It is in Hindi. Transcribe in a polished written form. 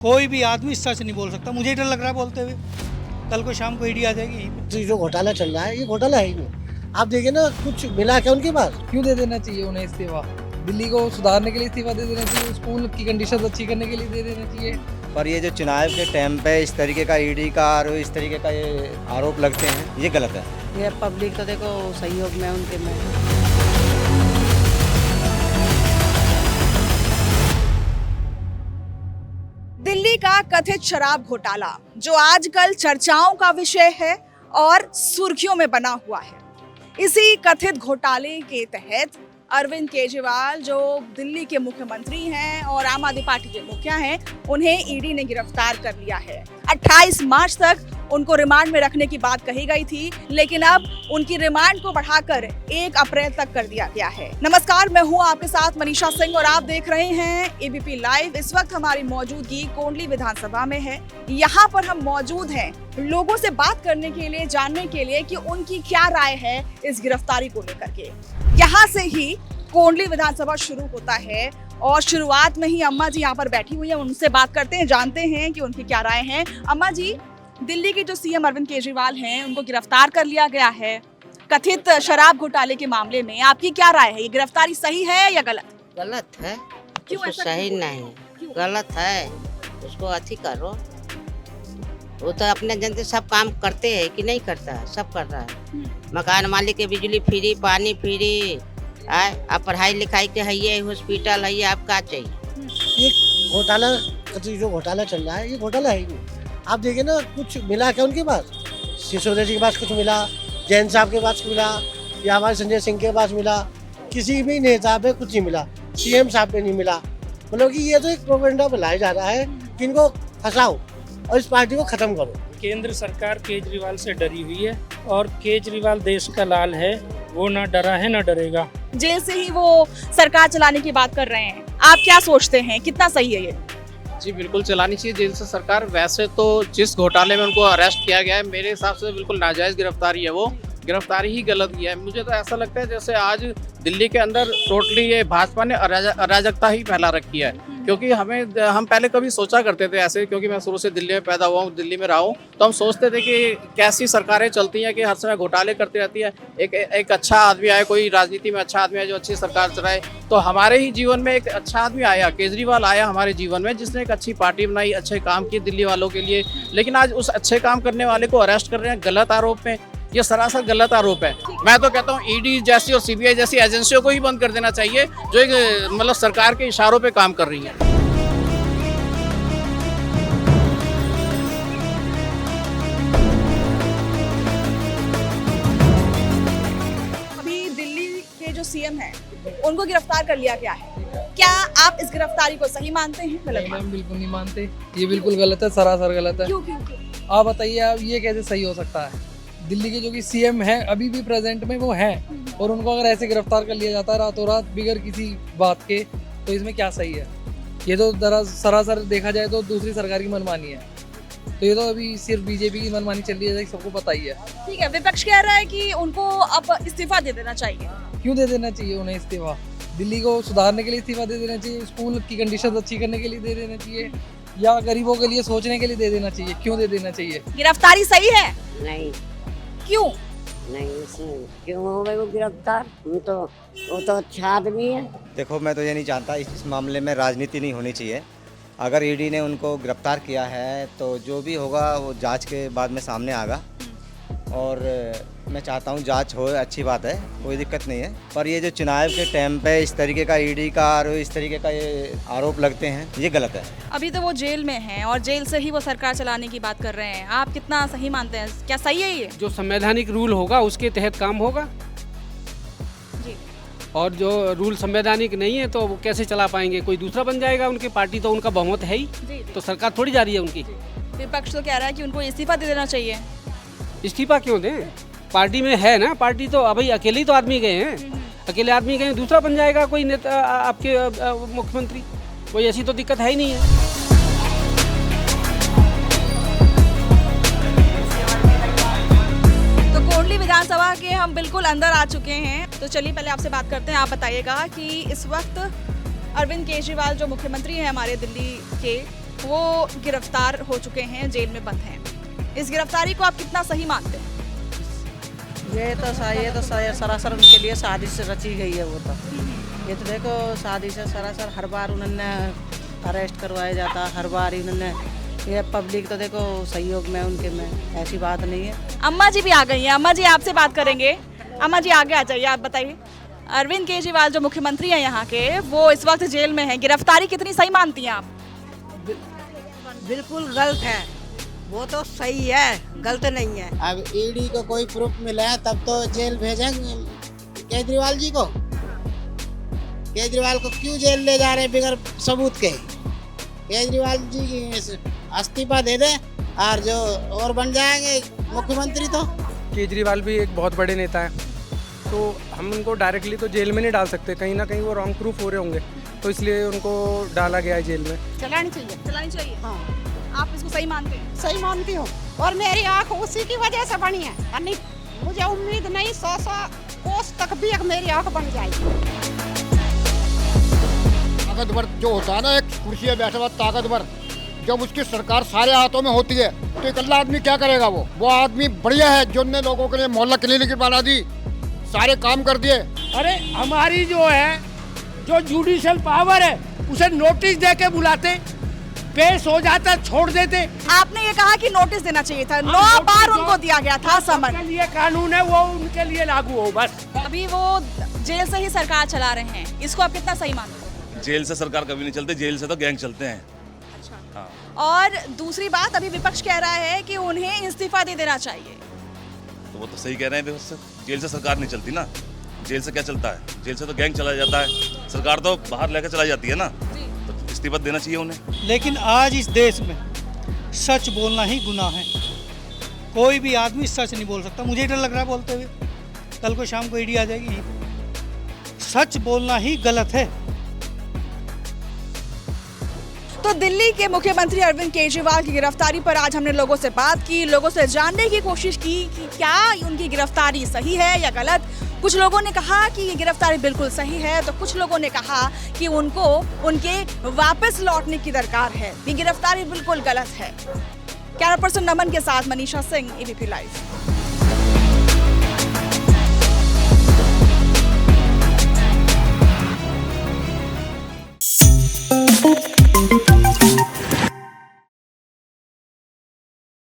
कोई भी आदमी सच नहीं बोल सकता, मुझे ही डर लग रहा है बोलते हुए। कल को शाम को ईडी आ जाएगी यहीं पे। तो जो घोटाला चल रहा है ये घोटाला है ही नहीं। आप देखिए ना, कुछ मिला क्या उनके पास? क्यों दे देना चाहिए उन्हें इस्तीफा? दिल्ली को सुधारने के लिए इस्तीफा दे देना चाहिए, स्कूल की कंडीशन अच्छी करने के लिए दे देना चाहिए। पर ये जो चुनाव के टाइम पे इस तरीके का ईडी का और इस तरीके का ये आरोप लगते हैं, ये गलत है। ये पब्लिक तो देखो सहयोग में उनके में। दिल्ली का कथित शराब घोटाला जो आजकल चर्चाओं का विषय है और सुर्खियों में बना हुआ है। इसी कथित घोटाले के तहत अरविंद केजरीवाल जो दिल्ली के मुख्यमंत्री हैं और आम आदमी पार्टी के मुखिया हैं, उन्हें ईडी ने गिरफ्तार कर लिया है। 28 मार्च तक उनको रिमांड में रखने की बात कही गई थी, लेकिन अब उनकी रिमांड को बढ़ाकर 1 अप्रैल तक कर दिया गया है। नमस्कार, मैं हूं आपके साथ मनीषा सिंह और आप देख रहे हैं एबीपी लाइव। इस वक्त हमारी मौजूदगी कोंडली विधानसभा में है। यहाँ पर हम मौजूद हैं लोगों से बात करने के लिए, जानने के लिए कि उनकी क्या राय है इस गिरफ्तारी को लेकर के। यहाँ से ही कोंडली विधानसभा शुरू होता है और शुरुआत में ही अम्मा जी यहाँ पर बैठी हुई है। उनसे बात करते हैं, जानते हैं कि उनकी क्या राय है। अम्मा जी, दिल्ली के जो सीएम अरविंद केजरीवाल हैं, उनको गिरफ्तार कर लिया गया है कथित शराब घोटाले के मामले में। आपकी क्या राय है, ये गिरफ्तारी सही है या गलत? गलत है। क्यों उसको ऐसा सही क्यों? नहीं, क्यों? गलत है। उसको अथी करो। वो तो अपने जनते सब काम करते हैं कि नहीं करता है, सब कर रहा है। मकान मालिक के बिजली फ्री, पानी फ्री, आप पढ़ाई लिखाई के है, ये हॉस्पिटल है, ये आप क्या चाहिए? ये घोटाला, जो घोटाला चल रहा है ये घोटाला है ही नहीं। आप देखिए ना, कुछ मिला क्या उनके पास? सिसोदिया जी के पास कुछ मिला, जैन साहब के पास मिला, या हमारे संजय सिंह के पास मिला? किसी भी नेता पे कुछ नहीं मिला, सीएम साहब पे नहीं मिला। मतलब कि ये तो एक प्रोपेगेंडा फैलाया जा रहा है कि इनको फंसाओ और इस पार्टी को खत्म करो। केंद्र सरकार केजरीवाल से डरी हुई है और केजरीवाल देश का लाल है, वो ना डरा है ना डरेगा। जेल से ही वो सरकार चलाने की बात कर रहे हैं। आप क्या सोचते हैं, कितना सही है ये? जी बिल्कुल चलानी चाहिए जेल से सरकार। वैसे तो जिस घोटाले में उनको अरेस्ट किया गया है, मेरे हिसाब से बिल्कुल नाजायज गिरफ्तारी है। वो गिरफ्तारी ही गलत किया है। मुझे तो ऐसा लगता है जैसे आज दिल्ली के अंदर टोटली ये भाजपा ने अराजकता ही फैला रखी है। क्योंकि हम पहले कभी सोचा करते थे ऐसे, क्योंकि मैं शुरू से दिल्ली में पैदा हुआ हूँ, दिल्ली में रहा हूँ, तो हम सोचते थे कि कैसी सरकारें चलती हैं कि हर समय घोटाले करती रहती है। एक अच्छा आदमी आए, कोई राजनीति में अच्छा आदमी आए जो अच्छी सरकार चलाए। तो हमारे ही जीवन में एक अच्छा आदमी आया, केजरीवाल आया हमारे जीवन में, जिसने एक अच्छी पार्टी बनाई, अच्छे काम किए दिल्ली वालों के लिए। लेकिन आज उस अच्छे काम करने वाले को अरेस्ट कर रहे हैं गलत आरोप में। ये सरासर गलत आरोप है। मैं तो कहता हूँ ईडी जैसी और सीबीआई जैसी एजेंसियों को ही बंद कर देना चाहिए जो एक मतलब सरकार के इशारों पे काम कर रही हैं। अभी दिल्ली के जो सीएम हैं, उनको गिरफ्तार कर लिया गया है। क्या आप इस गिरफ्तारी को सही मानते हैं, गलत नहीं, मानते हम बिल्कुल नहीं मानते। ये बिल्कुल गलत है, सरासर गलत है। हैं? क्यों? आप बताइए, आप ये कैसे सही हो सकता है? दिल्ली के जो कि सीएम हैं, अभी भी प्रेजेंट में वो हैं, और उनको अगर ऐसे गिरफ्तार कर लिया जाता है रातों रात बिगर किसी बात के, तो इसमें क्या सही है? ये तो सरासर देखा जाए तो दूसरी सरकार की मनमानी है। तो ये तो अभी सिर्फ बीजेपी की मनमानी चल रही है, सबको पता ही है। ठीक है, विपक्ष कह रहा है कि उनको अब इस्तीफा दे देना चाहिए। क्यों दे देना चाहिए उन्हें इस्तीफा? दिल्ली को सुधारने के लिए इस्तीफा दे देना चाहिए, स्कूल की कंडीशन अच्छी करने के लिए दे देना चाहिए, या गरीबों के लिए सोचने के लिए दे देना चाहिए? क्यों दे देना चाहिए? गिरफ्तारी सही है? नहीं क्यों? नहीं, इसमें क्यों हो गए वो गिरफ्तार? वो तो अच्छा आदमी है। देखो, मैं तो ये नहीं जानता, इस मामले में राजनीति नहीं होनी चाहिए। अगर ईडी ने उनको गिरफ्तार किया है तो जो भी होगा वो जांच के बाद में सामने आएगा, और मैं चाहता हूँ जांच हो, अच्छी बात है, कोई दिक्कत नहीं है। पर ये जो चुनाव के टाइम पे इस तरीके का ईडी का और इस तरीके का ये आरोप लगते हैं, ये गलत है। अभी तो वो जेल में हैं और जेल से ही वो सरकार चलाने की बात कर रहे हैं। आप कितना सही मानते हैं, क्या सही है ये? जो संवैधानिक रूल होगा उसके तहत काम होगा, जी। और जो रूल संवैधानिक नहीं है तो वो कैसे चला पाएंगे? कोई दूसरा बन जाएगा। उनकी पार्टी तो उनका बहुमत है ही, जी। तो सरकार थोड़ी जा रही है उनकी। विपक्ष तो कह रहा है कि उनको इस्तीफा दे देना चाहिए। इस्तीफा क्यों दें? पार्टी में है ना, पार्टी तो अभी अकेले ही तो आदमी गए हैं, अकेले आदमी गए, दूसरा बन जाएगा कोई नेता आपके मुख्यमंत्री। कोई ऐसी तो दिक्कत है ही नहीं है। तो कोंडली विधानसभा के हम बिल्कुल अंदर आ चुके हैं। तो चलिए पहले आपसे बात करते हैं। आप बताइएगा कि इस वक्त अरविंद केजरीवाल जो मुख्यमंत्री हैं हमारे दिल्ली के, वो गिरफ्तार हो चुके हैं, जेल में बंद हैं। इस गिरफ्तारी को आप कितना सही मानते हैं? ये तो सरासर उनके लिए साजिश रची गई है। वो तो ये तो देखो साजिश है सरासर। हर बार उन्होंने अरेस्ट करवाया जाता, हर बार ही उन्होंने, ये पब्लिक तो देखो सहयोग में उनके में, ऐसी बात नहीं है। अम्मा जी भी आ गई हैं। अम्मा जी आपसे बात करेंगे। अम्मा जी आगे आ जाइए, आप बताइए। अरविंद केजरीवाल जो मुख्यमंत्री हैं यहाँ के, वो इस वक्त जेल में हैं। गिरफ्तारी कितनी सही मानती हैं आप? बिल्कुल गलत है, वो तो सही है, गलत नहीं है। अब ईडी को कोई प्रूफ मिला है तब तो जेल भेजेंगे केजरीवाल जी को। केजरीवाल को क्यों जेल ले जा रहे हैं बिगर सबूत के? केजरीवाल जी इस्तीफा दे दे और जो और बन जाएंगे मुख्यमंत्री। तो केजरीवाल भी एक बहुत बड़े नेता हैं, तो हम उनको डायरेक्टली तो जेल में नहीं डाल सकते, कहीं ना कहीं वो रॉन्ग प्रूफ हो रहे होंगे, तो इसलिए उनको डाला गया है जेल में। चलानी चाहिए। हाँ, आप इसको सही मानते हैं? सही मानती हूँ, और मेरी आँख उसी की वजह से बनी है। यानी मुझे उम्मीद नहीं 100 कोस तक भी मेरी आँख बन जाएगी। ताकतवर जो होता है ना, एक कुर्सी पे बैठा हुआ ताकतवर, जब उसकी सरकार सारे हाथों में होती है तो इकल्ला आदमी क्या करेगा? वो आदमी बढ़िया है जो ने लोगों के लिए मोहल्ला क्लिनिक बना दी, सारे काम कर दिए। अरे हमारी जो है, जो जुडिशियल पावर है, उसे नोटिस दे के बुलाते, पेश हो जाता, छोड़ देते। आपने ये कहा कि नोटिस देना चाहिए था। 9 बार उनको दिया गया था समन। ये कानून है, वो उनके लिए लागू हो बस। अभी वो जेल से ही सरकार चला रहे हैं, इसको आप कितना सही मानते हैं? जेल से सरकार कभी नहीं चलती, जेल से तो गैंग चलते हैं। अच्छा। और दूसरी बात, अभी विपक्ष कह रहा है कि उन्हें इस्तीफा दे देना चाहिए। तो वो तो सही कह रहे हैं, जेल से सरकार नहीं चलती ना। जेल से क्या चलता है? जेल से तो गैंग चला जाता है, सरकार तो बाहर लेकर चलाई जाती है ना, तो इस्तीफा देना चाहिए उन्हें। लेकिन आज इस देश में सच बोलना ही गुनाह है। कोई भी आदमी सच नहीं बोल सकता। मुझे डर लग रहा है बोलते हुए, कल को शाम को ईडी आ जाएगी। सच बोलना ही गलत है। तो दिल्ली के मुख्यमंत्री अरविंद केजरीवाल की गिरफ्तारी पर आज हमने लोगों से बात की, लोगों से जानने की कोशिश की कि क्या उनकी गिरफ्तारी सही है या गलत। कुछ लोगों ने कहा कि ये गिरफ्तारी बिल्कुल सही है, तो कुछ लोगों ने कहा कि उनको उनके वापस लौटने की दरकार है, ये गिरफ्तारी बिल्कुल गलत है। कैमरा पर्सन नमन के साथ मनीषा सिंह, ABP लाइव।